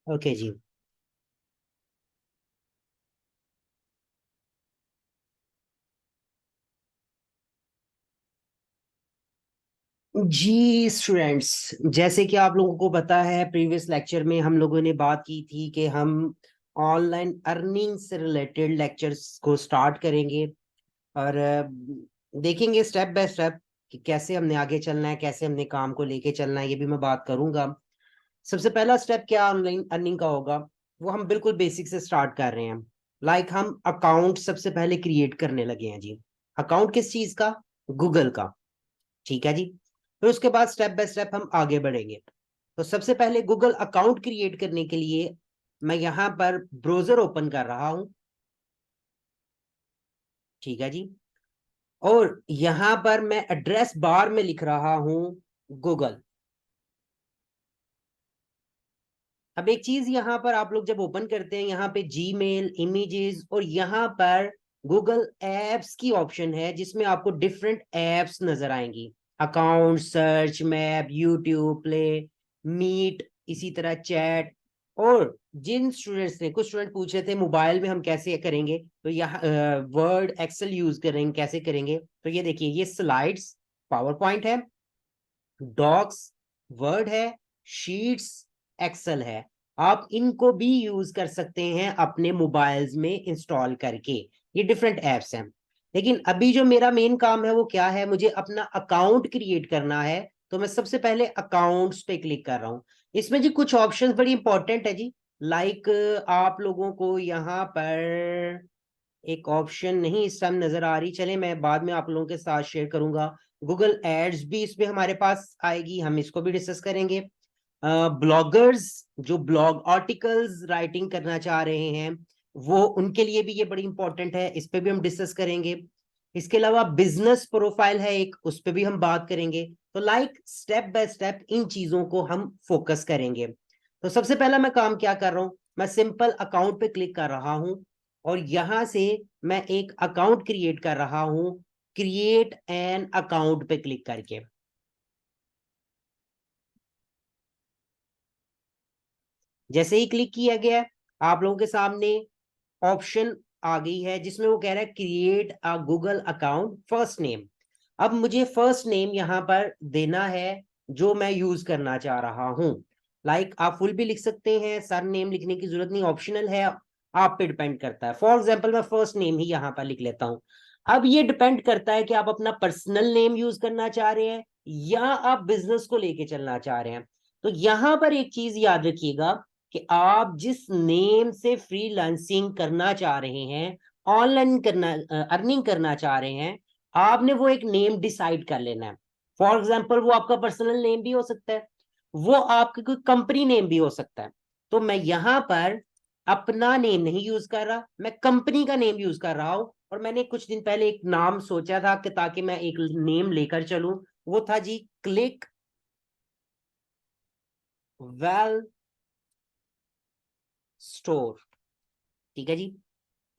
Okay जी। जी students, जैसे कि आप लोगों को पता है, प्रीवियस लेक्चर में हम लोगों ने बात की थी कि हम ऑनलाइन अर्निंग से रिलेटेड लेक्चर्स को स्टार्ट करेंगे और देखेंगे स्टेप बाय स्टेप कि कैसे हमने आगे चलना है, कैसे हमने काम को लेके चलना है, ये भी मैं बात करूंगा। सबसे पहला स्टेप क्या ऑनलाइन अर्निंग का होगा, वो हम बिल्कुल बेसिक से स्टार्ट कर रहे हैं। हम अकाउंट सबसे पहले क्रिएट करने लगे हैं जी। अकाउंट किस चीज का? गूगल का। ठीक है जी। फिर उसके बाद स्टेप बाय स्टेप हम आगे बढ़ेंगे। तो सबसे पहले गूगल अकाउंट क्रिएट करने के लिए मैं यहाँ पर ब्राउजर ओपन कर रहा हूँ। ठीक है जी। और यहाँ पर मैं एड्रेस बार में लिख रहा हूँ गूगल। अब एक चीज यहाँ पर आप लोग जब ओपन करते हैं, यहाँ पे जीमेल, इमेजेस और यहाँ पर गूगल एप्स की ऑप्शन है जिसमें आपको डिफरेंट एप्स नजर आएंगी। Account, search, map, YouTube, play, meet, इसी तरह चैट। और जिन स्टूडेंट्स ने, कुछ स्टूडेंट पूछ रहे थे मोबाइल में हम कैसे करेंगे, तो यहाँ वर्ड एक्सेल यूज करेंगे, कैसे करेंगे, तो ये देखिए, ये स्लाइड्स पावर पॉइंट है, डॉक्स वर्ड है, शीट्स एक्सेल है। आप इनको भी यूज कर सकते हैं अपने मोबाइल्स में इंस्टॉल करके। ये डिफरेंट एप्स हैं। लेकिन अभी जो मेरा मेन काम है वो क्या है, मुझे अपना अकाउंट क्रिएट करना है। तो मैं सबसे पहले अकाउंट्स पे क्लिक कर रहा हूँ। इसमें जी कुछ ऑप्शंस बड़ी इंपॉर्टेंट है जी। लाइक आप लोगों को यहाँ पर एक ऑप्शन नहीं इस टाइम नजर आ रही, चले मैं बाद में आप लोगों के साथ शेयर करूंगा। गूगल एड्स भी इसमें हमारे पास आएगी, हम इसको भी डिस्कस करेंगे। ब्लॉगर्स जो ब्लॉग आर्टिकल्स राइटिंग करना चाह रहे हैं, वो उनके लिए भी ये बड़ी इंपॉर्टेंट है, इस पे भी हम डिस्कस करेंगे। इसके अलावा बिजनेस प्रोफाइल है एक, उस पे भी हम बात करेंगे। तो स्टेप बाय स्टेप इन चीजों को हम फोकस करेंगे। तो सबसे पहला मैं काम क्या कर रहा हूं, मैं सिंपल अकाउंट पे क्लिक कर रहा हूं और यहां से मैं एक अकाउंट क्रिएट कर रहा हूं, क्रिएट एन अकाउंट पे क्लिक करके। जैसे ही क्लिक किया गया, आप लोगों के सामने ऑप्शन आ गई है जिसमें वो कह रहा है create a Google account first name. अब मुझे फर्स्ट नेम यहाँ पर देना है जो मैं यूज करना चाह रहा हूँ। आप फुल भी लिख सकते हैं, सर नेम लिखने की जरूरत नहीं, ऑप्शनल है, आप पे डिपेंड करता है। फॉर एग्जाम्पल मैं फर्स्ट नेम ही यहाँ पर लिख लेता हूँ। अब ये डिपेंड करता है कि आप अपना पर्सनल नेम यूज करना चाह रहे हैं या आप बिजनेस को लेके चलना चाह रहे हैं। तो यहाँ पर एक चीज याद रखिएगा कि आप जिस नेम से फ्रीलांसिंग करना चाह रहे हैं, ऑनलाइन करना, अर्निंग करना चाह रहे हैं, आपने वो एक नेम डिसाइड कर लेना है। फॉर एग्जाम्पल वो आपका पर्सनल नेम भी हो सकता है, वो आपकी कोई कंपनी नेम भी हो सकता है। तो मैं यहां पर अपना नेम नहीं यूज कर रहा, मैं कंपनी का नेम यूज कर रहा हूं। और मैंने कुछ दिन पहले एक नाम सोचा था कि ताकि मैं एक नेम लेकर चलूं, वो था जी क्लिक वेल स्टोर। ठीक है जी।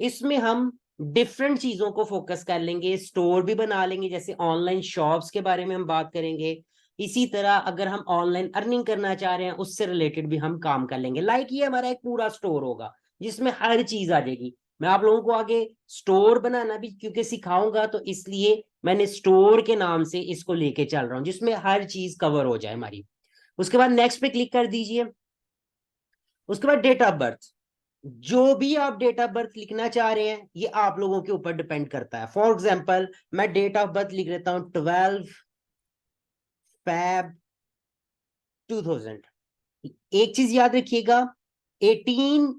इसमें हम डिफरेंट चीजों को फोकस कर लेंगे, स्टोर भी बना लेंगे, जैसे ऑनलाइन शॉप्स के बारे में हम बात करेंगे। इसी तरह अगर हम ऑनलाइन अर्निंग करना चाह रहे हैं उससे रिलेटेड भी हम काम कर लेंगे। ये हमारा एक पूरा स्टोर होगा जिसमें हर चीज आ जाएगी। मैं आप लोगों को आगे स्टोर बनाना भी क्योंकि सिखाऊंगा, तो इसलिए मैंने स्टोर के नाम से इसको लेके चल रहा हूँ जिसमें हर चीज कवर हो जाए हमारी। उसके बाद नेक्स्ट पे क्लिक कर दीजिए। उसके बाद डेट ऑफ बर्थ, जो भी आप डेट ऑफ बर्थ लिखना चाह रहे हैं ये आप लोगों के ऊपर डिपेंड करता है। फॉर एग्जाम्पल मैं डेट ऑफ बर्थ लिख लेता हूं 12 Feb 2000। एक चीज याद रखिएगा, 18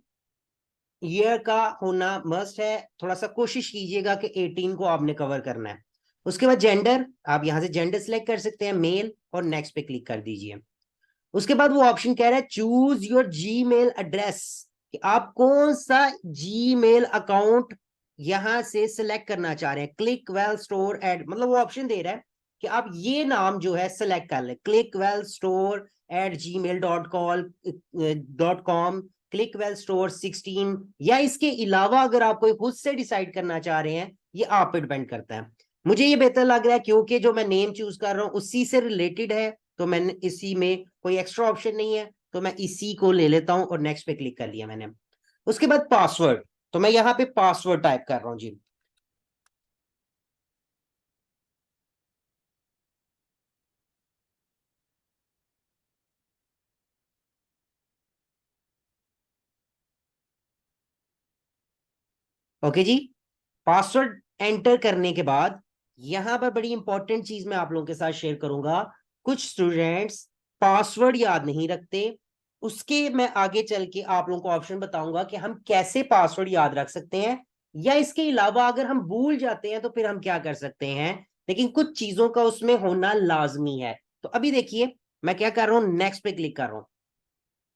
ईयर का होना मस्ट है। थोड़ा सा कोशिश कीजिएगा कि 18 को आपने कवर करना है। उसके बाद जेंडर, आप यहां से जेंडर सिलेक्ट कर सकते हैं, मेल, और नेक्स्ट पे क्लिक कर दीजिए। उसके बाद वो ऑप्शन कह रहा है चूज योर जीमेल एड्रेस, कि आप कौन सा जीमेल अकाउंट यहां से सिलेक्ट करना चाह रहे हैं। क्लिक वेल स्टोर एड, मतलब वो ऑप्शन दे रहा है कि आप ये नाम जो है सिलेक्ट कर ले, click well store at gmail.com, click well store 16, या इसके अलावा अगर आप कोई खुद से डिसाइड करना चाह रहे हैं, ये आप पे डिपेंड करता है। मुझे ये बेहतर लग रहा है क्योंकि जो मैं नेम चूज कर रहा हूँ उसी से रिलेटेड है, तो मैंने इसी में कोई एक्स्ट्रा ऑप्शन नहीं है, तो मैं इसी को ले लेता हूं और नेक्स्ट पे क्लिक कर लिया मैंने। उसके बाद पासवर्ड, तो मैं यहाँ पे पासवर्ड टाइप कर रहा हूँ जी। ओके जी, पासवर्ड एंटर करने के बाद यहां पर बड़ी इंपॉर्टेंट चीज मैं आप लोगों के साथ शेयर करूंगा। कुछ स्टूडेंट्स पासवर्ड याद नहीं रखते, उसके मैं आगे चल के आप लोगों को ऑप्शन बताऊंगा कि हम कैसे पासवर्ड याद रख सकते हैं, या इसके अलावा अगर हम भूल जाते हैं तो फिर हम क्या कर सकते हैं। लेकिन कुछ चीजों का उसमें होना लाजमी है। तो अभी देखिए मैं क्या कर रहा हूं, नेक्स्ट पे क्लिक कर रहा हूं,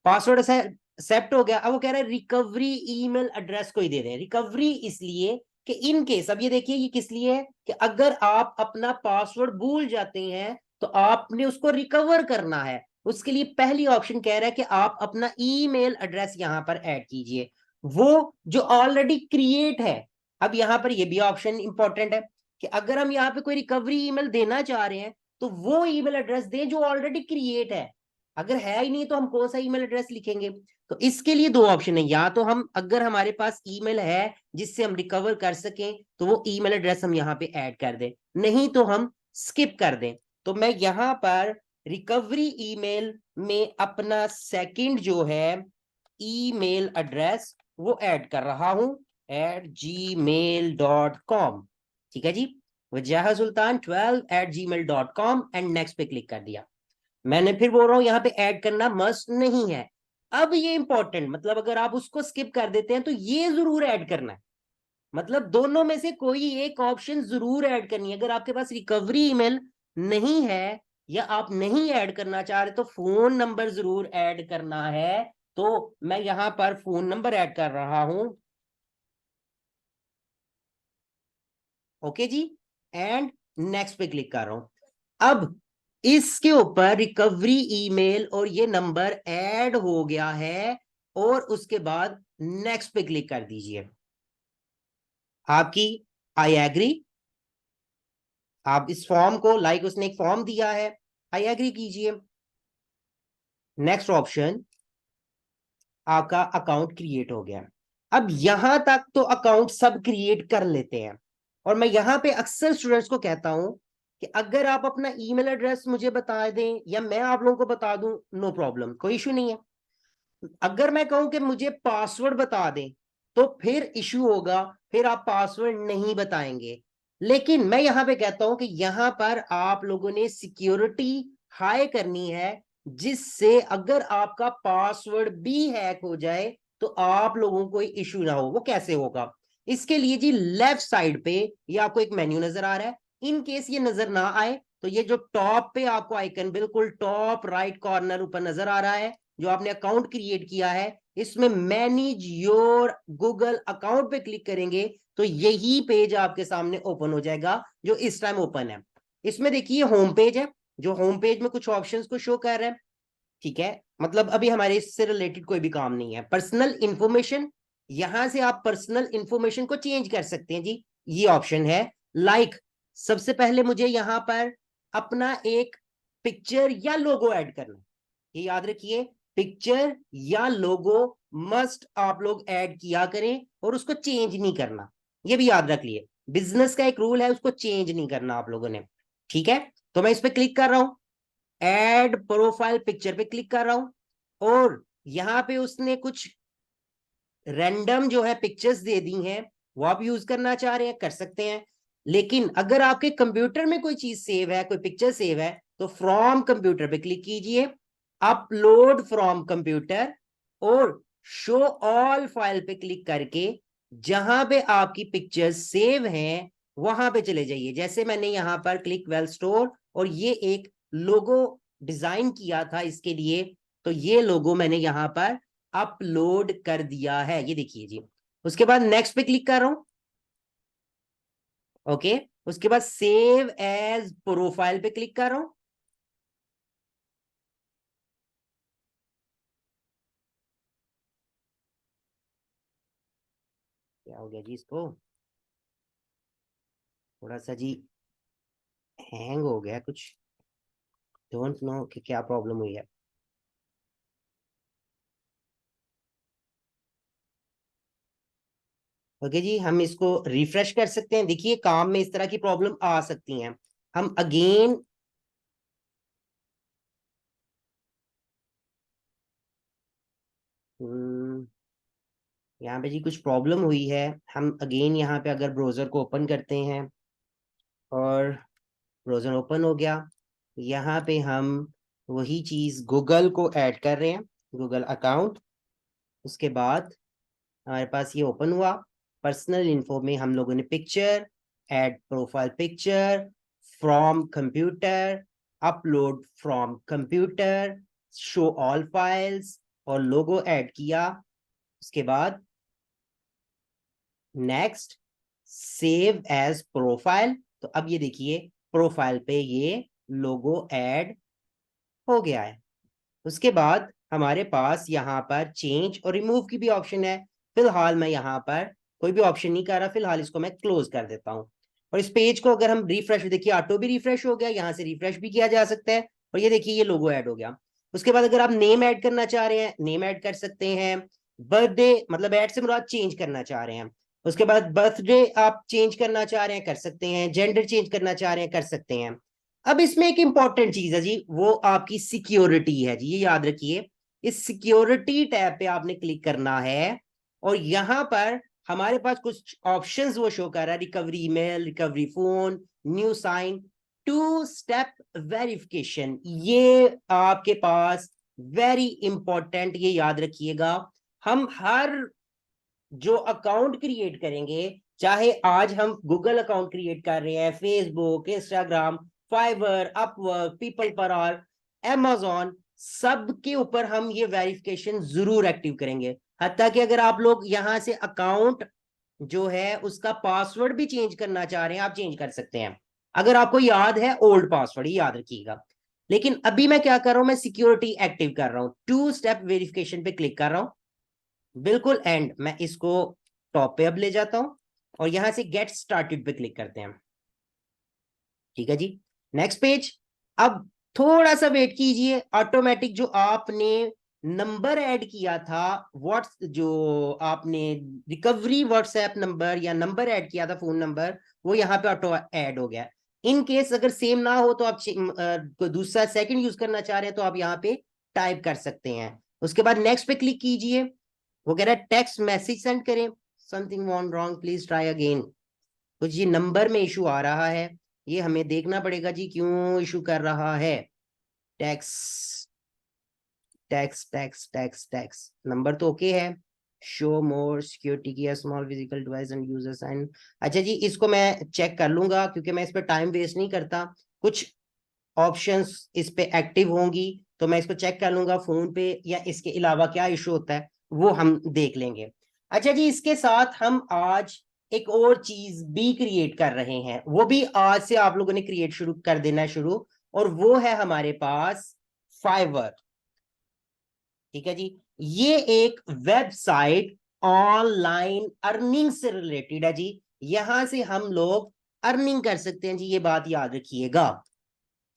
पासवर्ड एक्सेप्ट हो गया। अब वो कह रहा है रिकवरी ईमेल एड्रेस को ही दे दें। रिकवरी इसलिए कि इन केस, अब ये देखिए ये किस लिए है कि अगर आप अपना पासवर्ड भूल जाते हैं तो आपने उसको रिकवर करना है। उसके लिए पहली ऑप्शन कह रहा है कि आप अपना ईमेल एड्रेस यहां पर ऐड कीजिए, वो जो ऑलरेडी क्रिएट है। अब यहां पर ये भी ऑप्शन इंपॉर्टेंट है कि अगर हम यहाँ पे कोई रिकवरी ईमेल देना चाह रहे हैं तो वो ईमेल एड्रेस दें जो ऑलरेडी क्रिएट है। अगर है ही नहीं तो हम कौन सा ईमेल एड्रेस लिखेंगे। तो इसके लिए दो ऑप्शन है, या तो हम अगर हमारे पास ईमेल है जिससे हम रिकवर कर सकें तो वो ईमेल एड्रेस हम यहाँ पे ऐड कर दें, नहीं तो हम स्किप कर दें। तो मैं यहाँ पर रिकवरी ईमेल में अपना सेकंड जो है ईमेल एड्रेस वो ऐड कर रहा हूं, @gmail.com। ठीक है जी, वजह सुल्तान 12 @gmail.com एंड नेक्स्ट पे क्लिक कर दिया। मैंने फिर बोल रहा हूं यहाँ पे ऐड करना मस्ट नहीं है। अब ये इंपॉर्टेंट, मतलब अगर आप उसको स्किप कर देते हैं तो ये जरूर ऐड करना है। मतलब दोनों में से कोई एक ऑप्शन जरूर ऐड करनी है। अगर आपके पास रिकवरी ईमेल नहीं है या आप नहीं ऐड करना चाह रहे तो फोन नंबर जरूर ऐड करना है। तो मैं यहां पर फोन नंबर ऐड कर रहा हूं। ओके जी, एंड नेक्स्ट पे क्लिक कर रहा हूं। अब इसके ऊपर रिकवरी ईमेल और ये नंबर ऐड हो गया है, और उसके बाद नेक्स्ट पे क्लिक कर दीजिए। आपकी आई एग्री, आप इस फॉर्म को लाइक उसने एक फॉर्म दिया है, आई एग्री कीजिए। नेक्स्ट ऑप्शन, आपका अकाउंट क्रिएट हो गया। अब यहां तक तो अकाउंट सब क्रिएट कर लेते हैं, और मैं यहां पे अक्सर स्टूडेंट्स को कहता हूं कि अगर आप अपना ईमेल एड्रेस मुझे बता दें या मैं आप लोगों को बता दूं, नो प्रॉब्लम, कोई इशू नहीं है। अगर मैं कहूं कि मुझे पासवर्ड बता दें तो फिर इशू होगा, फिर आप पासवर्ड नहीं बताएंगे। लेकिन मैं यहां पे कहता हूं कि यहां पर आप लोगों ने सिक्योरिटी हाई करनी है, जिससे अगर आपका पासवर्ड भी हैक हो जाए तो आप लोगों को इशू ना हो। वो कैसे होगा, इसके लिए जी लेफ्ट साइड पे ये आपको एक मेन्यू नजर आ रहा है। इन केस ये नजर ना आए तो ये जो टॉप पे आपको आइकन बिल्कुल टॉप राइट कॉर्नर ऊपर नजर आ रहा है, जो आपने अकाउंट क्रिएट किया है, इसमें मैनेज योर गूगल अकाउंट पे क्लिक करेंगे तो यही पेज आपके सामने ओपन हो जाएगा जो इस टाइम ओपन है। इसमें देखिए होम पेज है, जो होम पेज में कुछ ऑप्शंस को शो कर रहा है। ठीक है, मतलब अभी हमारे इससे रिलेटेड कोई भी काम नहीं है। पर्सनल इंफॉर्मेशन, यहां से आप पर्सनल इंफॉर्मेशन को चेंज कर सकते हैं जी, ये ऑप्शन है। लाइक सबसे पहले मुझे यहां पर अपना एक पिक्चर या लोगो ऐड करना है, ये याद रखिए, पिक्चर या लोगो मस्ट आप लोग ऐड किया करें और उसको चेंज नहीं करना, ये भी याद रख लिए। बिजनेस का एक रूल है, उसको चेंज नहीं करना आप लोगों ने। ठीक है, तो मैं इस पे क्लिक कर रहा हूं, ऐड प्रोफाइल पिक्चर पे क्लिक कर रहा हूं, और यहां पे उसने कुछ रैंडम जो है पिक्चर्स दे दी हैं, वो आप यूज करना चाह रहे हैं कर सकते हैं। लेकिन अगर आपके कंप्यूटर में कोई चीज सेव है, कोई पिक्चर सेव है, तो फ्रॉम कंप्यूटर पे क्लिक कीजिए, अपलोड फ्रॉम कंप्यूटर, और शो ऑल फाइल पे क्लिक करके जहां पे आपकी पिक्चर्स सेव हैं वहां पे चले जाइए। जैसे मैंने यहां पर क्लिक वेल स्टोर और ये एक लोगो डिजाइन किया था इसके लिए, तो ये लोगो मैंने यहां पर अपलोड कर दिया है, ये देखिए जी। उसके बाद नेक्स्ट पे क्लिक कर रहा हूं। ओके, उसके बाद सेव एज प्रोफाइल पे क्लिक कर रहा हूं। क्या हो गया जी इसको, थोड़ा सा जी हैंग हो गया कुछ, डोंट नो कि क्या प्रॉब्लम हुई है। ओके जी, हम इसको रिफ्रेश कर सकते हैं। देखिए काम में इस तरह की प्रॉब्लम आ सकती हैं। हम अगेन यहाँ पे जी कुछ प्रॉब्लम हुई है। हम अगेन यहाँ पे अगर ब्राउजर को ओपन करते हैं और ब्राउजर ओपन हो गया, यहाँ पे हम वही चीज गूगल को ऐड कर रहे हैं, गूगल अकाउंट। उसके बाद हमारे पास ये ओपन हुआ। पर्सनल इन्फो में हम लोगों ने picture, add profile picture from computer, upload from computer, show all files और लोगो ऐड किया। उसके बाद नेक्स्ट, सेव एज प्रोफाइल। तो अब ये देखिए प्रोफाइल पे ये लोगो ऐड हो गया है। उसके बाद हमारे पास यहाँ पर चेंज और रिमूव की भी ऑप्शन है। फिलहाल मैं यहाँ पर कोई भी ऑप्शन नहीं कर रहा, फिलहाल इसको मैं क्लोज कर देता हूँ। और इस पेज को अगर हम रिफ्रेश, देखिए ऑटो भी रिफ्रेश हो गया, यहाँ से रिफ्रेश भी किया जा सकता है और ये देखिए ये लोगो ऐड हो गया। उसके बाद अगर आप नेम ऐड करना चाह रहे हैं, नेम ऐड कर सकते हैं। बर्थडे मतलब ऐड से मुराद चेंज करना चाह रहे हैं। उसके बाद बर्थडे आप चेंज करना चाह रहे हैं, कर सकते हैं। जेंडर चेंज करना चाह रहे हैं, कर सकते हैं। अब इसमें एक इंपॉर्टेंट चीज है जी, वो आपकी सिक्योरिटी है जी, ये याद रखिए। इस सिक्योरिटी टैब पे आपने क्लिक करना है और यहां पर हमारे पास कुछ ऑप्शंस वो शो कर रहा है, recovery email, recovery phone, new sign, two step verification. ये आपके पास वेरी इंपॉर्टेंट, ये याद रखिएगा। हम हर जो अकाउंट क्रिएट करेंगे, चाहे आज हम गूगल अकाउंट क्रिएट कर रहे हैं, Facebook, Instagram, Fiverr, Upwork, people पर और amazon, सब के ऊपर हम ये वेरिफिकेशन जरूर एक्टिव करेंगे। हत्ता कि अगर आप लोग यहां से अकाउंट जो है उसका पासवर्ड भी चेंज करना चाह रहे हैं, आप चेंज कर सकते हैं। अगर आपको याद है ओल्ड पासवर्ड, ही याद रखिएगा। लेकिन अभी मैं क्या कर रहा हूं, मैं सिक्योरिटी एक्टिव कर रहा हूं, टू स्टेप वेरिफिकेशन पे क्लिक कर रहा हूं। बिल्कुल एंड मैं इसको टॉप पे अब ले जाता हूं और यहां से गेट स्टार्टेड पे क्लिक करते हैं। ठीक है जी, नेक्स्ट पेज। अब थोड़ा सा वेट कीजिए, ऑटोमेटिक जो आपने नंबर ऐड किया था, व्हाट्स जो आपने रिकवरी व्हाट्सएप नंबर या नंबर ऐड किया था, फोन नंबर, वो यहाँ पे ऑटो ऐड हो गया। इन केस अगर सेम ना हो तो आप कोई दूसरा सेकंड यूज करना चाह रहे हैं तो आप यहाँ पे टाइप कर सकते हैं। उसके बाद नेक्स्ट पे क्लिक कीजिए। वो कह रहा है टेक्स्ट मैसेज सेंड करें, something want wrong please try again. कुछ ये नंबर में इशू आ रहा है, ये हमें देखना पड़ेगा जी क्यों इशू कर रहा है। Tax tax tax tax tax number तो ओके है। शो मोर सिक्योरिटी की small physical device and user sign. अच्छा जी, इसको मैं चेक कर लूंगा क्योंकि मैं इस पे टाइम वेस्ट नहीं करता। कुछ ऑप्शंस इस पे एक्टिव होंगी तो मैं इसको चेक कर लूंगा फोन पे, या इसके अलावा क्या इशू होता है वो हम देख लेंगे। अच्छा जी, इसके साथ हम आज एक और चीज भी क्रिएट कर रहे हैं, वो भी आज से आप लोगों ने क्रिएट शुरू कर देना शुरू, और वो है हमारे पास फाइवर। ठीक है जी, ये एक वेबसाइट ऑनलाइन अर्निंग से रिलेटेड है जी। यहां से हम लोग अर्निंग कर सकते हैं जी, ये बात याद रखिएगा।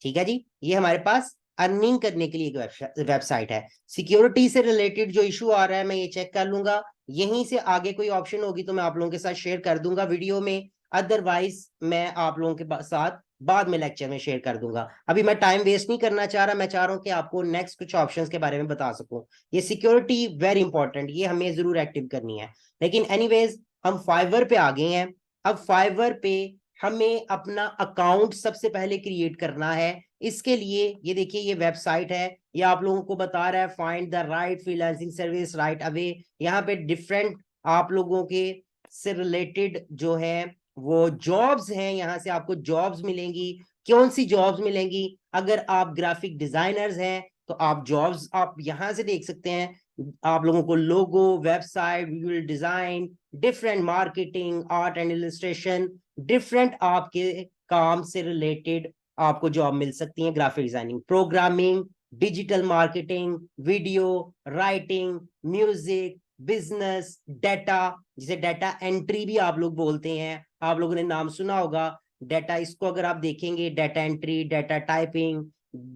ठीक है जी, ये हमारे पास अर्निंग करने के लिए एक वेबसाइट है। सिक्योरिटी से रिलेटेड जो इशू आ रहा है मैं ये चेक कर लूंगा, यहीं से आगे कोई ऑप्शन होगी तो मैं आप लोगों के साथ शेयर कर दूंगा वीडियो में। अदरवाइज मैं आप लोगों के साथ बाद में लेक्चर में शेयर कर दूंगा। अभी मैं टाइम वेस्ट नहीं करना चाह रहा, मैं चाह रहा हूं कि आपको नेक्स्ट कुछ ऑप्शंस के बारे में बता सकूं। ये सिक्योरिटी वेरी इंपॉर्टेंट, ये हमें जरूर एक्टिव करनी है। लेकिन एनीवेज हम फाइवर पे आ गए हैं। अब फाइवर पे हमें अपना अकाउंट सबसे पहले क्रिएट करना है। इसके लिए ये देखिए ये वेबसाइट है, ये आप लोगों को बता रहा है find the right freelancing service right away. यहाँ पे डिफरेंट आप लोगों के से रिलेटेड जो है वो जॉब्स हैं, यहाँ से आपको जॉब्स मिलेंगी। कौन सी जॉब्स मिलेंगी, अगर आप ग्राफिक डिजाइनर्स हैं तो आप जॉब्स आप यहाँ से देख सकते हैं। आप लोगों को logo, website, visual design, different marketing, art and illustration, different आपके काम से रिलेटेड आपको जॉब मिल सकती है। Graphic designing, programming, digital marketing, video, writing, music, business, data, जिसे डाटा एंट्री भी आप लोग बोलते हैं, आप लोगों ने नाम सुना होगा डाटा। इसको अगर आप देखेंगे, data entry, data typing,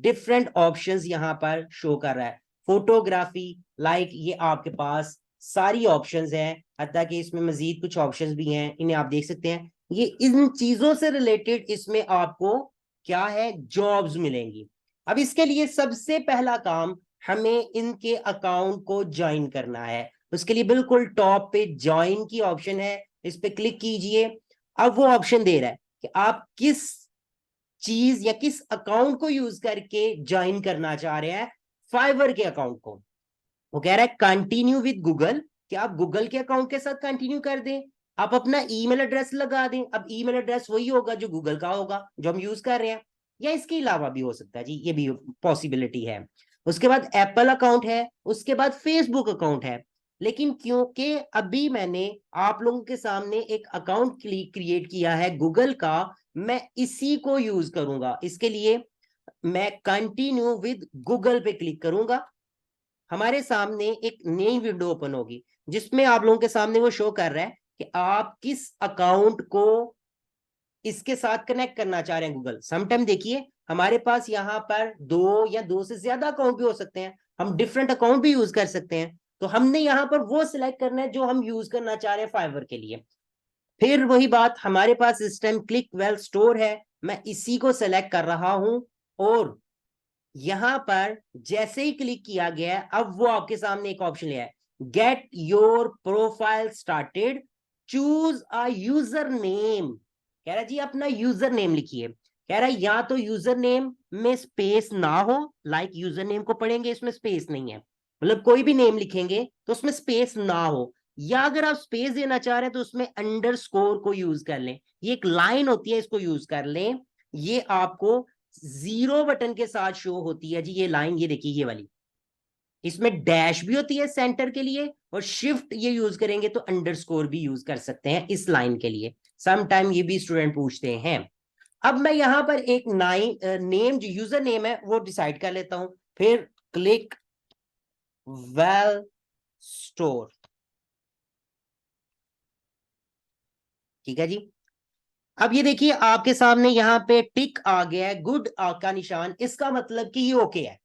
different options यहाँ पर शो कर रहा है। फोटोग्राफी, लाइक ये आपके पास सारी ऑप्शंस हैं, हत्ता कि इसमें मजीद कुछ ऑप्शंस भी हैं, इन्हें आप देख सकते हैं। ये इन चीजों से रिलेटेड इसमें आपको क्या है, जॉब्स मिलेंगी। अब इसके लिए सबसे पहला काम, हमें इनके अकाउंट को ज्वाइन करना है। उसके लिए बिल्कुल टॉप पे ज्वाइन की ऑप्शन है, इस पे क्लिक कीजिए। अब वो ऑप्शन दे रहा है कि आप किस चीज या किस अकाउंट को यूज करके ज्वाइन करना चाह रहे हैं, फाइवर के अकाउंट को। वो कह रहा है कंटिन्यू विद गूगल, कि आप गूगल के अकाउंट के साथ कंटिन्यू कर दें, आप अपना ईमेल एड्रेस लगा दें। अब ईमेल एड्रेस वही होगा जो गूगल का होगा, जो हम यूज कर रहे हैं, या इसके अलावा भी हो सकता है जी, ये भी पॉसिबिलिटी है। उसके बाद एप्पल अकाउंट है, उसके बाद फेसबुक अकाउंट है। लेकिन क्योंकि अभी मैंने आप लोगों के सामने एक अकाउंट क्रिएट किया है गूगल का, मैं इसी को यूज करूंगा। इसके लिए मैं कंटिन्यू विद गूगल पे क्लिक करूंगा। हमारे सामने एक नई विंडो ओपन होगी, जिसमें आप लोगों के सामने वो शो कर रहा है कि आप किस अकाउंट को इसके साथ कनेक्ट करना चाह रहे हैं गूगल। समटाइम देखिए हमारे पास यहाँ पर दो या दो से ज्यादा अकाउंट भी हो सकते हैं, हम डिफरेंट अकाउंट भी यूज कर सकते हैं। तो हमने यहाँ पर वो सिलेक्ट करना है जो हम यूज करना चाह रहे हैं फाइवर के लिए। फिर वही बात, हमारे पास इस टाइम क्लिक वेल स्टोर है, मैं इसी को सिलेक्ट कर रहा हूं। और यहां पर जैसे ही क्लिक किया गया है, अब वो आपके सामने एक ऑप्शन लिया है, get your profile started, choose a user name. कह रहा है जी अपना यूजर नेम लिखिए। कह रहा है या तो यूजर नेम में स्पेस ना हो, लाइक यूजर नेम को पढ़ेंगे इसमें स्पेस नहीं है, मतलब कोई भी नेम लिखेंगे तो उसमें स्पेस ना हो, या अगर आप स्पेस देना चाह रहे हैं तो उसमें अंडरस्कोर को यूज कर लें। ये एक लाइन होती है, इसको यूज कर लें। ये आपको जीरो बटन के साथ शो होती है जी, ये लाइन, ये देखिए ये वाली। इसमें डैश भी होती है सेंटर के लिए, और शिफ्ट ये यूज करेंगे तो अंडरस्कोर भी यूज कर सकते हैं इस लाइन के लिए। सम टाइम ये भी स्टूडेंट पूछते हैं। अब मैं यहां पर एक नेम जो यूजर नेम है वो डिसाइड कर लेता हूं, फिर क्लिक वेल स्टोर। ठीक है जी। अब ये देखिए आपके सामने यहाँ पे टिक आ गया है, गुड का निशान, इसका मतलब कि ये ओके है।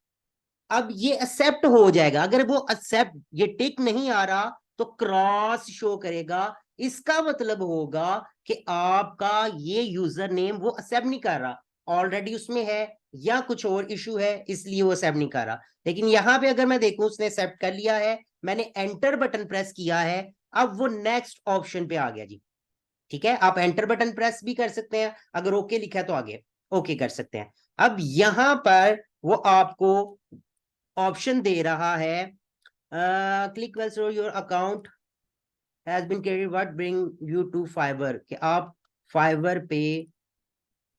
अब ये एक्सेप्ट हो जाएगा। अगर वो एक्सेप्ट, ये टिक नहीं आ रहा तो क्रॉस शो करेगा, इसका मतलब होगा कि आपका ये यूजर नेम वो एक्सेप्ट नहीं कर रहा, ऑलरेडी उसमें है या कुछ और इशू है इसलिए वो एक्सेप्ट नहीं कर रहा। लेकिन यहां पे अगर मैं देखूं उसने एक्सेप्ट कर लिया है, मैंने एंटर बटन प्रेस किया है, अब वो नेक्स्ट ऑप्शन पे आ गया जी। ठीक है, आप एंटर बटन प्रेस भी कर सकते हैं, अगर ओके लिखा है तो आगे ओके कर सकते हैं। अब यहां पर वो आपको ऑप्शन दे रहा है, click well store your account has been created, what bring you to Fiverr, कि आप फाइवर पे,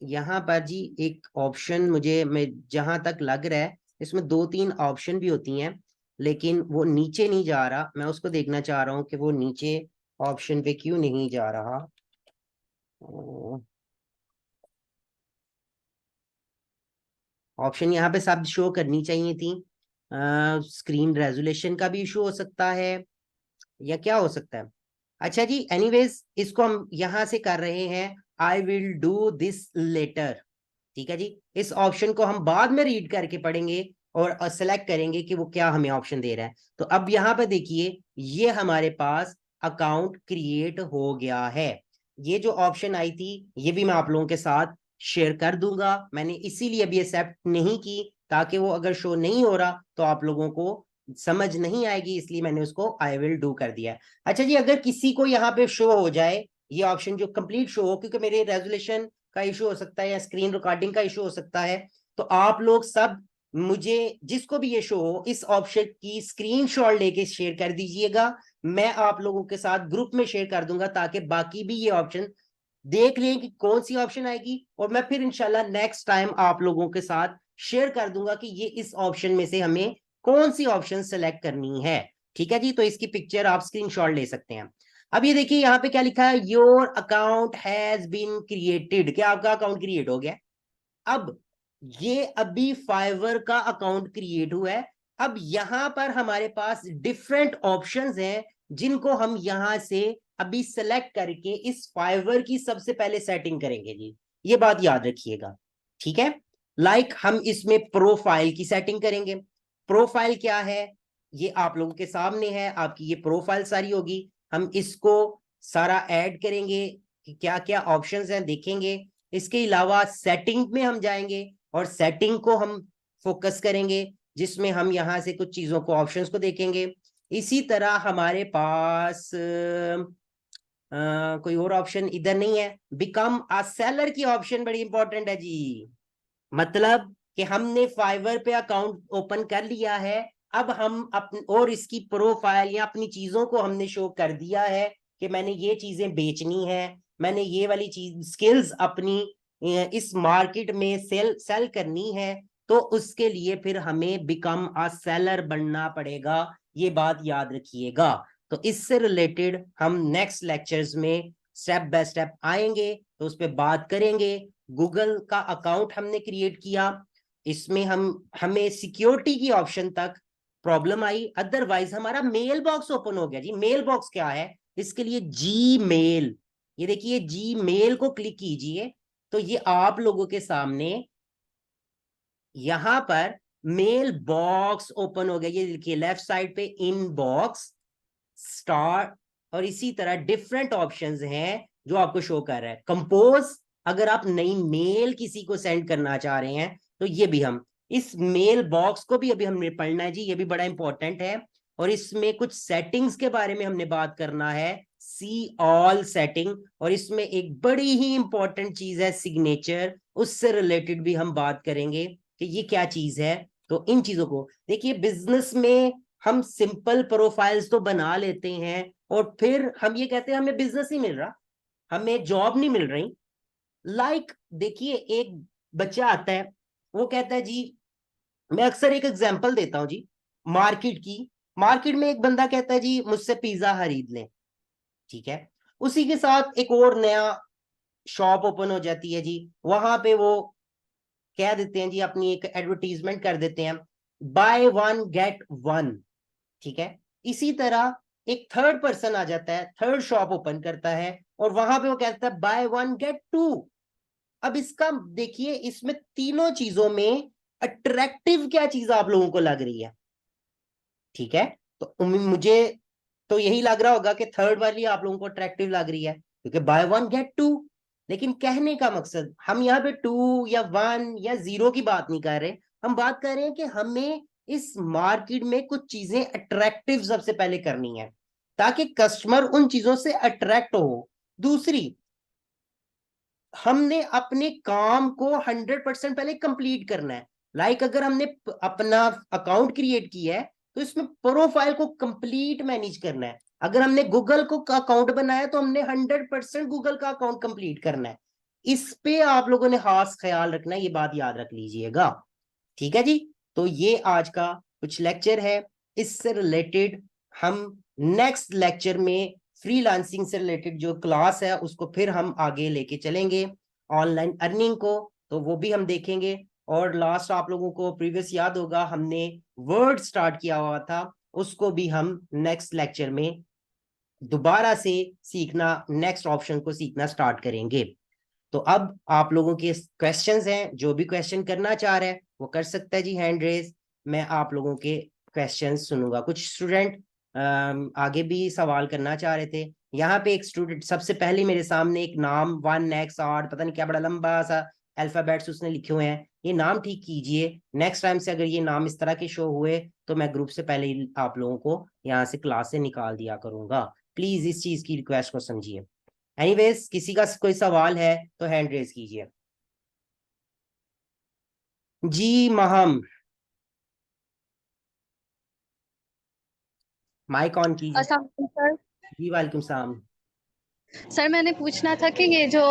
यहाँ पर जी एक ऑप्शन मुझे मैं जहां तक लग रहा है इसमें दो तीन ऑप्शन भी होती हैं, लेकिन वो नीचे नहीं जा रहा। मैं उसको देखना चाह रहा हूँ कि वो नीचे ऑप्शन पे क्यों नहीं जा रहा। ऑप्शन यहाँ पे सब शो करनी चाहिए थी। स्क्रीन रेजोल्यूशन का भी इशू हो सकता है, या क्या हो सकता है। अच्छा जी, एनीवेज इसको हम यहां से कर रहे हैं, I will do this later. ठीक है जी, इस ऑप्शन को हम बाद में रीड करके पढ़ेंगे और सेलेक्ट करेंगे कि वो क्या हमें ऑप्शन दे रहा है। तो अब यहाँ पे देखिए ये हमारे पास अकाउंट क्रिएट हो गया है। ये जो ऑप्शन आई थी ये भी मैं आप लोगों के साथ शेयर कर दूंगा। मैंने इसीलिए अभी एक्सेप्ट नहीं की, ताकि वो अगर शो नहीं हो रहा तो आप लोगों को समझ नहीं आएगी, इसलिए मैंने उसको आई विल डू कर दिया। अच्छा जी, अगर किसी को यहाँ पे शो हो जाए ये ऑप्शन जो कंप्लीट शो हो, क्योंकि मेरे रेजोल्यूशन का इशू हो सकता है या स्क्रीन रिकॉर्डिंग का इशू हो सकता है, तो आप लोग सब मुझे जिसको भी ये शो हो इस ऑप्शन की स्क्रीनशॉट लेके शेयर कर दीजिएगा। मैं आप लोगों के साथ ग्रुप में शेयर कर दूंगा, ताकि बाकी भी ये ऑप्शन देख लें कि कौन सी ऑप्शन आएगी, और मैं फिर इंशाल्लाह नेक्स्ट टाइम आप लोगों के साथ शेयर कर दूंगा कि ये इस ऑप्शन में से हमें कौन सी ऑप्शन सेलेक्ट करनी है। ठीक है जी, तो इसकी पिक्चर आप स्क्रीनशॉट ले सकते हैं। अब ये देखिए यहाँ पे क्या लिखा है, your account has been created, क्या आपका अकाउंट क्रिएट हो गया। अब ये अभी फाइवर का अकाउंट क्रिएट हुआ है। अब यहां पर हमारे पास डिफरेंट ऑप्शंस हैं, जिनको हम यहां से अभी सेलेक्ट करके इस फाइवर की सबसे पहले सेटिंग करेंगे जी, ये बात याद रखिएगा। ठीक है, लाइक हम इसमें प्रोफाइल की सेटिंग करेंगे। प्रोफाइल क्या है, ये आप लोगों के सामने है, आपकी ये प्रोफाइल सारी होगी। हम इसको सारा ऐड करेंगे कि क्या क्या ऑप्शंस हैं देखेंगे। इसके अलावा सेटिंग में हम जाएंगे और सेटिंग को हम फोकस करेंगे, जिसमें हम यहाँ से कुछ चीजों को ऑप्शंस को देखेंगे। इसी तरह हमारे पास कोई और ऑप्शन इधर नहीं है। बिकम अ सेलर की ऑप्शन बड़ी इंपॉर्टेंट है जी। मतलब कि हमने फाइवर पे अकाउंट ओपन कर लिया है, अब हम अपने और इसकी प्रोफाइल या अपनी चीजों को हमने शो कर दिया है कि मैंने ये चीजें बेचनी है, मैंने ये वाली चीज स्किल्स अपनी इस मार्केट में सेल करनी है। तो उसके लिए फिर हमें बिकम अ सेलर बनना पड़ेगा, ये बात याद रखिएगा। तो इससे रिलेटेड हम नेक्स्ट लेक्चर्स में स्टेप बाय स्टेप आएंगे, तो उस पर बात करेंगे। गूगल का अकाउंट हमने क्रिएट किया, इसमें हमें सिक्योरिटी की ऑप्शन तक प्रॉब्लम आई, अदरवाइज हमारा मेल बॉक्स ओपन हो गया जी। मेल बॉक्स क्या है, इसके लिए जी मेल, ये देखिए जी मेल को क्लिक कीजिए तो ये आप लोगों के सामने यहां पर मेल बॉक्स ओपन हो गया। ये देखिए लेफ्ट साइड पे इनबॉक्स, स्टार, और इसी तरह डिफरेंट ऑप्शंस हैं जो आपको शो कर रहा है। कंपोज, अगर आप नई मेल किसी को सेंड करना चाह रहे हैं तो ये भी हम इस मेल बॉक्स को भी अभी हमने पढ़ना है जी, ये भी बड़ा इंपॉर्टेंट है। और इसमें कुछ सेटिंग्स के बारे में हमने बात करना है, सी ऑल सेटिंग। और इसमें एक बड़ी ही इंपॉर्टेंट चीज है सिग्नेचर, उससे रिलेटेड भी हम बात करेंगे कि ये क्या चीज है। तो इन चीजों को देखिए, बिजनेस में हम सिंपल प्रोफाइल्स तो बना लेते हैं और फिर हम ये कहते हैं हमें बिजनेस नहीं मिल रहा, हमें जॉब नहीं मिल रही। देखिए एक बच्चा आता है, वो कहता है जी, मैं अक्सर एक एग्जांपल देता हूं जी मार्केट की। मार्केट में एक बंदा कहता है जी मुझसे पिज्जा खरीद लें, ठीक है। उसी के साथ एक और नया शॉप ओपन हो जाती है जी, वहां पे वो कह देते हैं जी, अपनी एक एडवर्टीजमेंट कर देते हैं, बाय वन गेट वन, ठीक है। इसी तरह एक थर्ड पर्सन आ जाता है, थर्ड शॉप ओपन करता है और वहां पे वो कहता है बाय वन गेट टू। अब इसका देखिए, इसमें तीनों चीजों में अट्रैक्टिव क्या चीज आप लोगों को लग रही है, ठीक है। तो मुझे तो यही लग रहा होगा कि थर्ड वाली आप लोगों को अट्रैक्टिव लग रही है, क्योंकि बाय वन गेट टू। लेकिन कहने का मकसद, हम यहाँ पे टू या वन या जीरो की बात नहीं कर रहे, हम बात कर रहे हैं कि हमें इस मार्केट में कुछ चीजें अट्रैक्टिव सबसे पहले करनी है, ताकि कस्टमर उन चीजों से अट्रैक्ट हो। दूसरी, हमने अपने काम को 100% पहले कंप्लीट करना है। अगर हमने अपना अकाउंट क्रिएट किया है तो इसमें प्रोफाइल को कंप्लीट मैनेज करना है। अगर हमने गूगल को अकाउंट बनाया तो हमने 100% गूगल का अकाउंट कंप्लीट करना है। इस पे आप लोगों ने खास ख्याल रखना है, ये बात याद रख लीजिएगा, ठीक है जी। तो ये आज का कुछ लेक्चर है, इससे रिलेटेड हम नेक्स्ट लेक्चर में फ्रीलांसिंग से रिलेटेड जो क्लास है उसको फिर हम आगे लेके चलेंगे, ऑनलाइन अर्निंग को, तो वो भी हम देखेंगे। और लास्ट आप लोगों को प्रीवियस याद होगा, हमने वर्ड स्टार्ट किया हुआ था, उसको भी हम नेक्स्ट लेक्चर में दोबारा से सीखना, नेक्स्ट ऑप्शन को सीखना स्टार्ट करेंगे। तो अब आप लोगों के क्वेश्चंस हैं, जो भी क्वेश्चन करना चाह रहे हैं वो कर सकता है जी, हैंड रेज। मैं आप लोगों के क्वेश्चंस सुनूंगा। कुछ स्टूडेंट आगे भी सवाल करना चाह रहे थे। यहाँ पे एक स्टूडेंट सबसे पहले मेरे सामने एक नाम 1x8 पता नहीं क्या बड़ा लंबा सा अल्फाबेट्स उसने लिखे हुए हैं, ये नाम ठीक कीजिए। नेक्स्ट टाइम से अगर ये नाम इस तरह के शो हुए तो मैं ग्रुप से पहले ही आप लोगों को यहाँ से क्लास से निकाल दिया करूंगा। प्लीज इस चीज की रिक्वेस्ट को समझिए। एनीवेज, किसी का कोई सवाल है तो हैंड रेज कीजिए जी। महम, माइक ऑन कीजिए। अस्सलाम वालेकुम सर। जी वालेकुम सलाम। सर मैंने पूछना था कि ये जो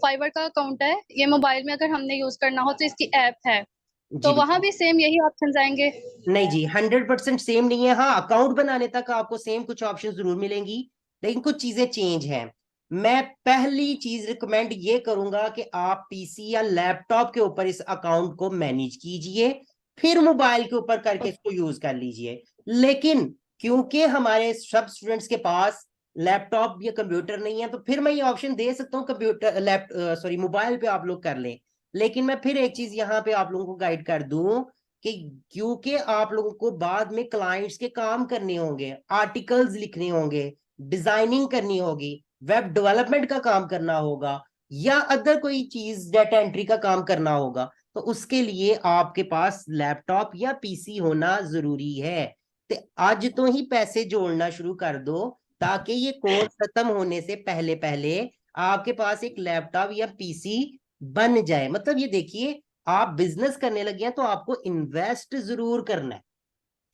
फाइवर का अकाउंट है, ये मोबाइल में अगर हमने यूज करना हो तो इसकी ऐप है, जी तो वहां बिल्कुल। भी सेम यही ऑप्शन आएंगे? नहीं जी, 100% सेम नहीं है। हाँ, अकाउंट बनाने तक आपको सेम कुछ ऑप्शन जरूर मिलेंगी, लेकिन कुछ चीजें चेंज हैं। मैं पहली चीज रिकमेंड ये करूंगा कि आप पीसी या लैपटॉप के ऊपर इस अकाउंट को मैनेज कीजिए, फिर मोबाइल के ऊपर करके इसको यूज कर लीजिए। लेकिन क्योंकि हमारे सब स्टूडेंट्स के पास लैपटॉप या कंप्यूटर नहीं है, तो फिर मैं ये ऑप्शन दे सकता हूँ कंप्यूटर मोबाइल पे आप लोग कर लें। लेकिन मैं फिर एक चीज यहाँ पे आप लोगों को गाइड कर दूं कि क्योंकि आप लोगों को बाद में क्लाइंट्स के काम करने होंगे, आर्टिकल्स लिखने होंगे, डिजाइनिंग करनी होगी, वेब डेवलपमेंट का काम करना होगा, या अदर कोई चीज डाटा एंट्री का काम करना होगा, तो उसके लिए आपके पास लैपटॉप या पीसी होना जरूरी है। तो आज तो ही पैसे जोड़ना शुरू कर दो, ताकि ये कोर्स खत्म होने से पहले पहले आपके पास एक लैपटॉप या पीसी बन जाए। मतलब ये देखिए, आप बिजनेस करने लगे हैं तो आपको इन्वेस्ट जरूर करना है,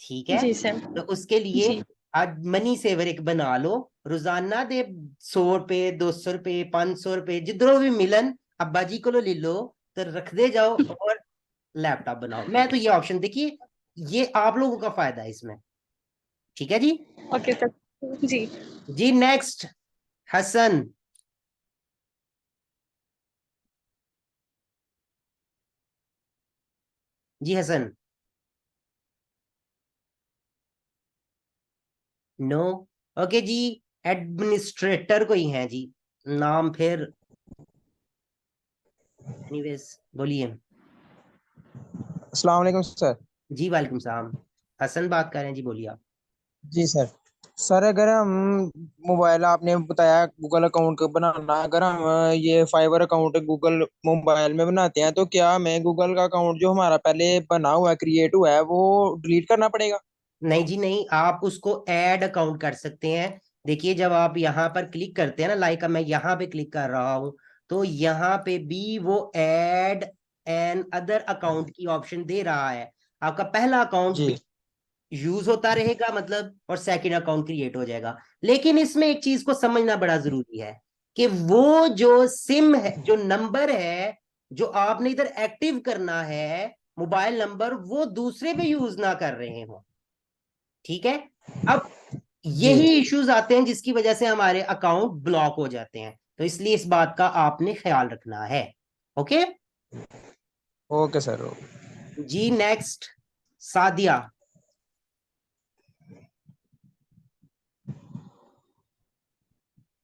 ठीक है? जी सर। तो उसके लिए जी आज मनी सेवर एक बना लो, रोजाना दे 100 रुपए, 200 रुपए, 500 रुपए, जिधरों भी मिलन अब्बा जी को ले लो, तो रख दे जाओ और लैपटॉप बनाओ। मैं तो ये ऑप्शन, देखिए ये आप लोगों का फायदा है इसमें, ठीक है जी। Okay sir. जी जी नेक्स्ट, हसन। जी हसन। नो। ओके जी, एडमिनिस्ट्रेटर कोई है जी, नाम फिर, एनीवेज बोलिए। अस्सलाम वालेकुम सर। जी वालेकुम सलाम, हसन बात कर रहे हैं जी, बोलिए आप। जी सर। सर अगर हम मोबाइल, आपने बताया गूगल अकाउंट को बनाना, अगर हम ये फाइवर अकाउंट गूगल मोबाइल में बनाते हैं तो क्या हमें गूगल का अकाउंट जो हमारा पहले बना हुआ है, क्रिएट हुआ है, वो डिलीट करना पड़ेगा? नहीं जी नहीं, आप उसको ऐड अकाउंट कर सकते हैं। देखिए जब आप यहाँ पर क्लिक करते हैं ना, लाइक मैं यहाँ पे क्लिक कर रहा हूँ, तो यहाँ पे भी वो ऐड एन अदर अकाउंट की ऑप्शन दे रहा है। आपका पहला अकाउंट जी यूज होता रहेगा मतलब, और सेकंड अकाउंट क्रिएट हो जाएगा। लेकिन इसमें एक चीज को समझना बड़ा जरूरी है, कि वो जो सिम है, जो नंबर है, जो आपने इधर एक्टिव करना है मोबाइल नंबर, वो दूसरे पे यूज ना कर रहे हो, ठीक है? अब जी। यही इश्यूज आते हैं जिसकी वजह से हमारे अकाउंट ब्लॉक हो जाते हैं, तो इसलिए इस बात का आपने ख्याल रखना है। Okay okay sir, okay. जी next, Sadia.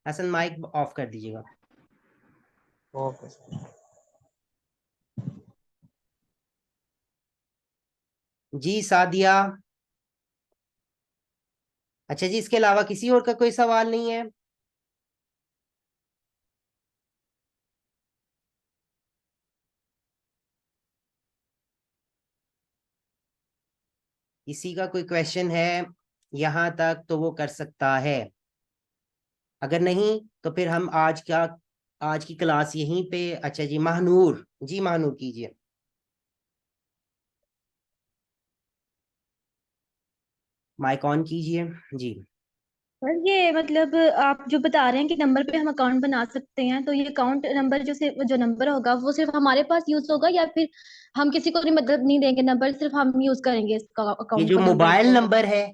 Hasan mic off कर दीजिएगा। Okay sir. जी सादिया। अच्छा जी, इसके अलावा किसी और का कोई सवाल नहीं है? किसी का कोई क्वेश्चन है यहां तक तो वो कर सकता है, अगर नहीं तो फिर हम आज की क्लास यहीं पे। अच्छा जी महानूर, जी महानूर कीजिए, माइक ऑन कीजिए जी। सर ये मतलब आप जो बता रहे हैं कि नंबर पे हम अकाउंट बना सकते हैं, तो ये अकाउंट नंबर जो नंबर होगा वो सिर्फ हमारे पास यूज होगा, या फिर हम किसी को भी मतलब नहीं देंगे नंबर, सिर्फ हम यूज करेंगे इसका ये अकाउंट जो को, नंबर मोबाइल को? नंबर है,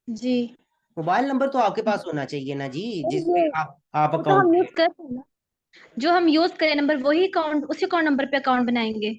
जी। मोबाइल नंबर तो आपके पास होना चाहिए ना जी, सर जिसमें ये आप वो तो अकाउंट। हम यूज कर रहे हैं ना, जो हम यूज करें नंबर वही अकाउंट, उसी अकाउंट नंबर पे अकाउंट बनाएंगे?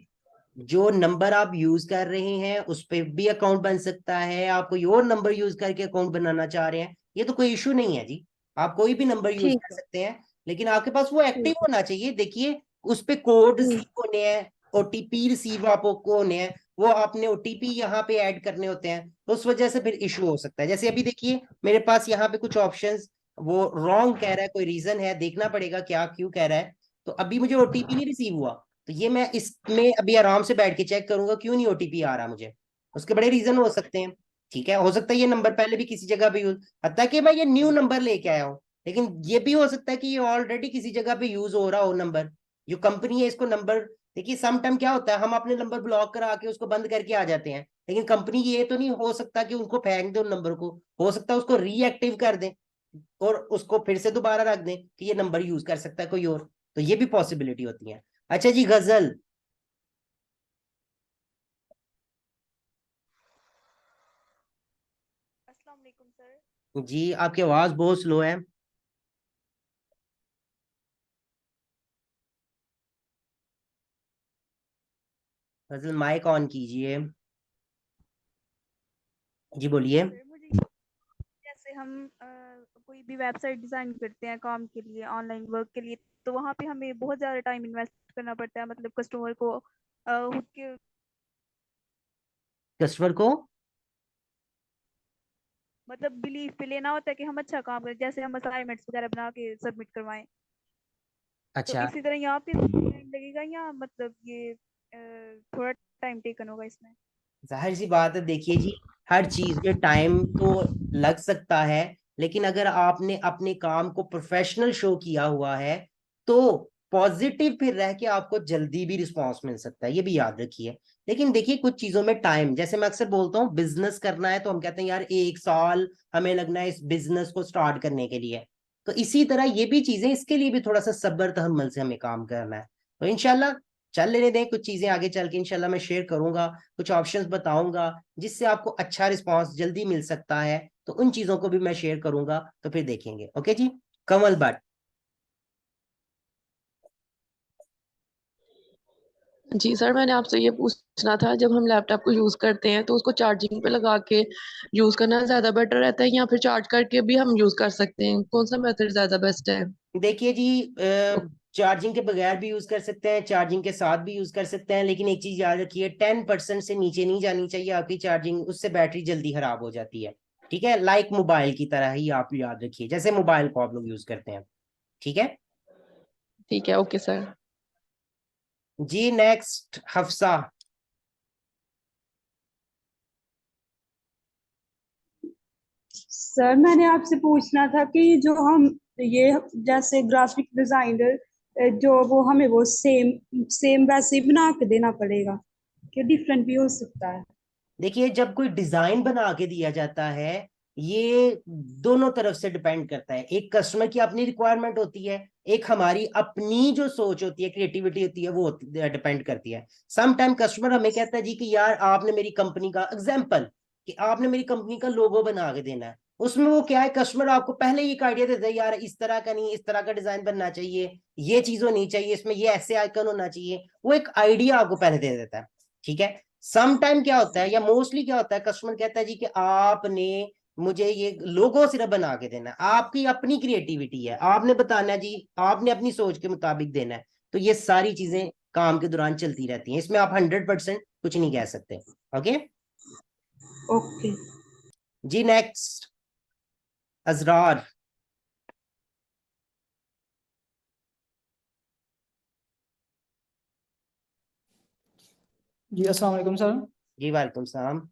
जो नंबर आप यूज कर रहे हैं उस पे भी अकाउंट बन सकता है, आप कोई और नंबर यूज करके अकाउंट बनाना चाह रहे हैं, ये तो कोई इशू नहीं है जी। आप कोई भी नंबर यूज ठीक कर है। सकते हैं, लेकिन आपके पास वो एक्टिव ठीक है। होना चाहिए। देखिए उस पे कोड जी। रिसीव होने हैं, ओटीपी रिसीव आपको होने हैं, वो आपने ओटीपी यहाँ पे ऐड करने होते हैं, तो उस वजह से फिर इशू हो सकता है। जैसे अभी देखिए मेरे पास यहाँ पे कुछ ऑप्शंस वो रॉन्ग कह रहा है, कोई रीजन है, देखना पड़ेगा क्या क्यों कह रहा है। तो अभी मुझे ओटीपी नहीं रिसीव हुआ, तो ये मैं इसमें अभी आराम से बैठ के चेक करूंगा क्यों नहीं ओटीपी आ रहा मुझे। उसके बड़े रीजन हो सकते हैं, ठीक है? हो सकता है ये नंबर पहले भी किसी जगह पे यूज, हत्ता कि मैं ये न्यू नंबर लेके आया हूँ, लेकिन ये भी हो सकता है कि ये ऑलरेडी किसी जगह पे यूज हो रहा हो नंबर, जो कंपनी है इसको नंबर। देखिए सम टाइम क्या होता है, हम अपने नंबर ब्लॉक करा के उसको बंद करके आ जाते हैं, लेकिन कंपनी ये तो नहीं हो सकता कि उनको फेंक दे उन नंबर को, हो सकता है उसको रीएक्टिव कर दें और उसको फिर से दोबारा रख दें कि ये नंबर यूज कर सकता है कोई और, तो ये भी पॉसिबिलिटी होती है। अच्छा जी गजल। अस्सलाम वालेकुम सर। जी आपकी आवाज बहुत स्लो है, गजल माइक ऑन कीजिए, जी बोलिए। सर मुझे जैसे हम कोई भी वेबसाइट डिज़ाइन करते हैं काम के लिए, ऑनलाइन वर्क के लिए, तो वहाँ पे हमें बहुत ज़्यादा टाइम इन्वेस्ट करना पड़ता है, मतलब कस्टमर को खुद के कस्टमर को? मतलब बिलीफ पे लेना होता है कि हम अच्छा काम करें, जैसे हम असाइनमेंट्स वगैरह बना के सबमिट करवाएं, तो अच्छा, इसी तरह यहाँ पे टाइम लगेगा, या मतलब ये थोड़ा टाइम टेकन होगा इसमें? जाहिर सी बात है, देखिए जी, हर चीज में टाइम तो लग सकता है, लेकिन अगर आपने अपने काम को प्रोफेशनल शो किया हुआ है तो पॉजिटिव फिर रह के आपको जल्दी भी रिस्पॉन्स मिल सकता है, ये भी याद रखिए। लेकिन देखिए, कुछ चीजों में टाइम, जैसे मैं अक्सर बोलता हूँ, बिजनेस करना है तो हम कहते हैं यार 1 साल हमें लगना है इस बिजनेस को स्टार्ट करने के लिए। तो इसी तरह ये भी चीजें, इसके लिए भी थोड़ा सा सब्र तहम्मुल से हमें काम करना है। तो इंशाल्लाह चल लेने दें, कुछ चीजें आगे चल के इंशाल्लाह मैं शेयर करूंगा, कुछ ऑप्शंस बताऊंगा जिससे आपको अच्छा रिस्पांस जल्दी मिल सकता है, तो उन चीजों को भी मैं शेयर करूंगा, तो फिर देखेंगे। ओके जी, कमल भट्ट। जी सर, मैंने आपसे ये पूछना था, जब हम लैपटॉप को यूज करते हैं तो उसको चार्जिंग पे लगा के यूज करना ज्यादा बेटर रहता है, या फिर चार्ज करके भी हम यूज कर सकते हैं? कौन सा मेथड ज्यादा बेस्ट है? देखिए जी, चार्जिंग के बगैर भी यूज कर सकते हैं, चार्जिंग के साथ भी यूज कर सकते हैं, लेकिन एक चीज याद रखिए, 10% से नीचे नहीं जानी चाहिए आपकी चार्जिंग, उससे बैटरी जल्दी खराब हो जाती है। ठीक है, लाइक मोबाइल की तरह ही आप याद रखिए, जैसे मोबाइल को आप लोग यूज करते हैं। ठीक है ठीक है, ओके सर। जी, नेक्स्ट हफ्सा। सर मैंने आपसे पूछना था कि जो हम ये जैसे ग्राफिक डिजाइनर जो वो हमें वो सेम सेम वैसे ही बना के देना पड़ेगा, कि डिफरेंट भी हो सकता है? देखिए, जब कोई डिजाइन बना के दिया जाता है, ये दोनों तरफ से डिपेंड करता है। एक कस्टमर की अपनी रिक्वायरमेंट होती है, एक हमारी अपनी जो सोच होती है, क्रिएटिविटी होती है, वो डिपेंड करती है। सम टाइम कस्टमर हमें कहता है जी कि यार आपने मेरी कंपनी का एग्जाम्पल, कि आपने मेरी कंपनी का लोगो बना के देना है। उसमें वो क्या है, कस्टमर आपको पहले ही एक आइडिया देता है, यार इस तरह का नहीं, इस तरह का डिजाइन बनना चाहिए, ये चीज होनी चाहिए, इसमें ये ऐसे आइकन होना चाहिए, वो एक आइडिया आपको पहले दे देता है। ठीक है, सम टाइम क्या होता है, या मोस्टली क्या होता है, कस्टमर कहता है जी कि आपने मुझे ये लोगो सिर्फ बना के देना है, आपकी अपनी क्रिएटिविटी है, आपने बताना है जी, आपने अपनी सोच के मुताबिक देना है। तो ये सारी चीजें काम के दौरान चलती रहती हैं, इसमें आप 100% कुछ नहीं कह सकते। Okay okay. जी, नेक्स्ट अजरार। जी अस्सलाम वालेकुम सर। जी वालेकुम सलाम।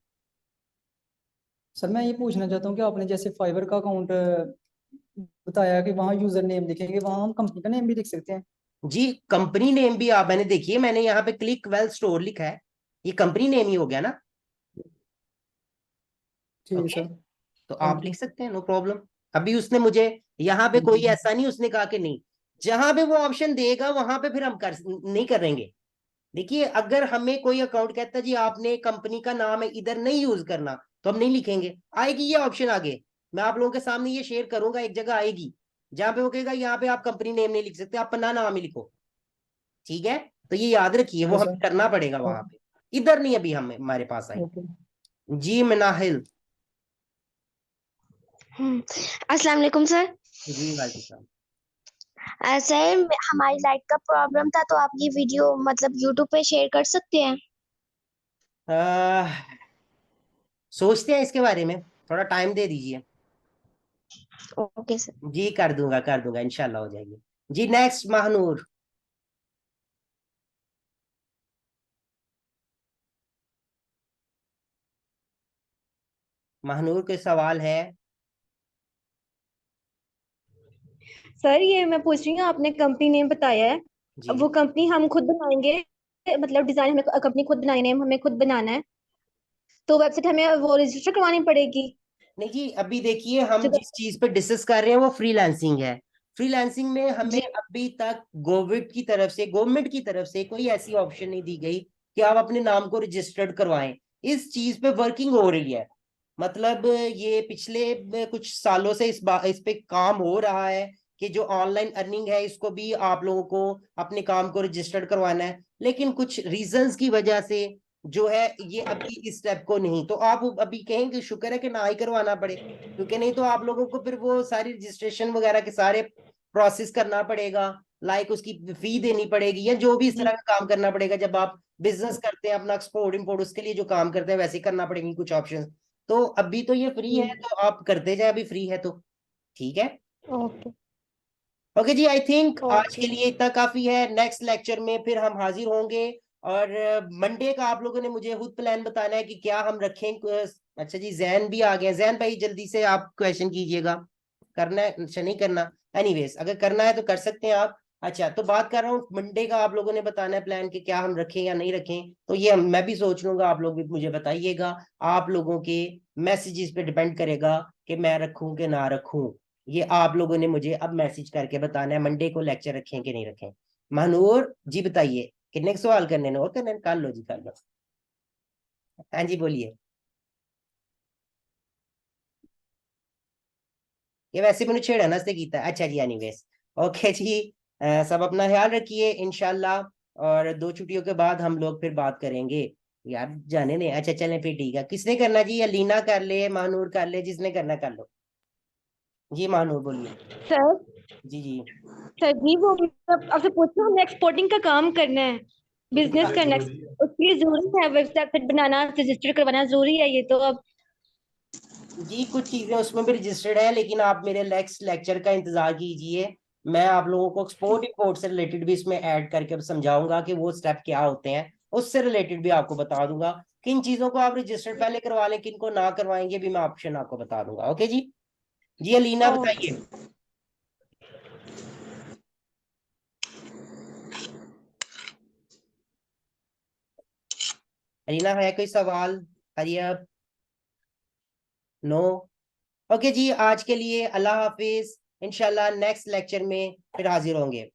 सर मैं ये पूछना चाहता हूँ कि आपने जैसे फाइवर का अकाउंट बताया कि वहाँ यूजर नेम लिखेंगे, वहाँ हम कंपनी का नेम भी लिख सकते हैं? जी, कंपनी नेम भी आप, मैंने देखिए मैंने यहाँ पे क्लिक वेल स्टोर लिखा है, ये कंपनी नेम ही हो गया ना। ठीक है ओके, सर। तो आप थैंक लिख यू। सकते हैं, नो प्रॉब्लम। अभी उसने मुझे यहाँ पे थैंक कोई यू। ऐसा नहीं, उसने कहा कि नहीं, जहां पे वो ऑप्शन देगा वहां पे फिर हम कर नहीं करेंगे। देखिए, अगर हमें कोई अकाउंट कहता है जी आपने कंपनी का नाम है इधर नहीं यूज करना, तो हम नहीं लिखेंगे। आएगी ये ऑप्शन आगे, मैं आप लोगों के सामने ये शेयर करूंगा, एक जगह आएगी जहां पे वो कहेगा यहाँ पे आप कंपनी नेम नहीं लिख सकते, आप अपना नाम ही लिखो। ठीक है, तो ये याद रखिए, ठीक वो है हमें सर। करना पड़ेगा वहां पे, इधर नहीं अभी हम हमारे पास आई। ओके। जी मिनाहिल। अस्सलाम वालेकुम सर। जी वालेकुम सर हमारी लाइट का प्रॉब्लम था, तो आप ये वीडियो मतलब यूट्यूब पे शेयर कर सकते हैं? सलाम। सोचते हैं इसके बारे में, थोड़ा टाइम दे दीजिए। Okay sir. जी कर दूंगा इंशाल्लाह हो जाएगी। जी, नेक्स्ट महानूर। महानूर के सवाल है। सर ये मैं पूछ रही हूँ, आपने कंपनी नेम बताया है, जी, वो कंपनी हम खुद बनाएंगे, मतलब डिजाइन हमें कंपनी खुद बनानी, नेम हमें खुद बनाना है, तो वेबसाइट हमें वो रजिस्टर करवानी पड़ेगी? नहीं जी, अभी देखिए हम जो जिस चीज पे डिस्कस कर रहे हैं वो फ्रीलांसिंग है। फ्रीलांसिंग में हमें जी अभी तक गवर्नमेंट की तरफ से कोई ऐसी ऑप्शन नहीं दी गई कि आप अपने नाम को रजिस्टर्ड करवाएं। इस चीज पे वर्किंग हो रही है, मतलब ये पिछले कुछ सालों से इस पे काम हो रहा है कि जो ऑनलाइन अर्निंग है इसको भी आप लोगों को अपने काम को रजिस्टर्ड करवाना है, लेकिन कुछ रीजंस की वजह से जो है ये अभी इस स्टेप को नहीं, तो आप अभी कहेंगे शुक्र है कि ना ही करवाना पड़े, क्योंकि नहीं तो आप लोगों को फिर वो सारी रजिस्ट्रेशन वगैरह के सारे प्रोसेस करना पड़ेगा, लाइक उसकी फी देनी पड़ेगी या जो भी इस तरह का काम करना पड़ेगा। जब आप बिजनेस करते हैं अपना एक्सपोर्ट इम्पोर्ट, उसके लिए जो काम करते हैं वैसे करना पड़ेगी कुछ ऑप्शन। तो अभी तो ये फ्री है तो आप करते जाए, अभी फ्री है तो ठीक है। ओके ओके जी, आई थिंक आज ओके के लिए इतना काफी है। नेक्स्ट लेक्चर में फिर हम हाजिर होंगे। और मंडे का आप लोगों ने मुझे खुद प्लान बताना है कि क्या हम रखें। अच्छा जी, जैन भी आ गया। जैन भाई जल्दी से आप क्वेश्चन कीजिएगा। करना है अच्छा नहीं करना, एनीवेज अगर करना है तो कर सकते हैं आप। अच्छा तो बात कर रहा हूँ मंडे का, आप लोगों ने बताना है प्लान कि क्या हम रखें या नहीं रखें। तो ये मैं भी सोच लूंगा, आप लोग भी मुझे बताइएगा। आप लोगों के मैसेजेस पे डिपेंड करेगा कि मैं रखूं कि ना रखूं। ये आप लोगों ने मुझे अब मैसेज करके बताना है मंडे को लेक्चर रखें कि नहीं रखें। महानूर जी बताइए, कितने सवाल करने ने और करने, कर लो जी कर लो। हाँ जी बोलिए। ये वैसे मैंने छेड़ा ना कीता। अच्छा जी एनीवेज ओके जी। सब अपना ख्याल रखिए इंशाल्लाह। और 2 छुट्टियों के बाद हम लोग फिर बात करेंगे। यार जाने ने, अच्छा चलें फिर ठीक है। किसने करना जी? अलीना कर ले, महानूर कर ले, जिसने करना कर लो। जी महानूर बोलिए। सर। जी जी सर जी वो मतलब आपसे पूछना, हमें एक्सपोर्टिंग का काम करना है, बिजनेस करना है, उसके लिए जरूरी है वेबसाइट बनाना, रजिस्टर करवाना जरूरी है ये तो अब। जी कुछ चीजें उसमें भी रजिस्टर्ड है, लेकिन आप मेरे नेक्स्ट लेक्चर का इंतजार कीजिए। मैं आप लोगों को एक्सपोर्ट इंपोर्ट से रिलेटेड भी इसमें ऐड करके समझाऊंगा कि वो स्टेप क्या होते हैं। उससे रिलेटेड भी आपको बता दूंगा किन चीजों को आप रजिस्टर्ड पहले करवा लें, किन को ना करवाएंगे भी मैं ऑप्शन आपको बता दूंगा। ओके जी। जी अलीना ओके बताइए। अलीना है कोई सवाल? हरियप? नो? ओके जी, आज के लिए अल्लाह हाफिज। इंशाल्लाह नेक्स्ट लेक्चर में फिर हाजिर होंगे।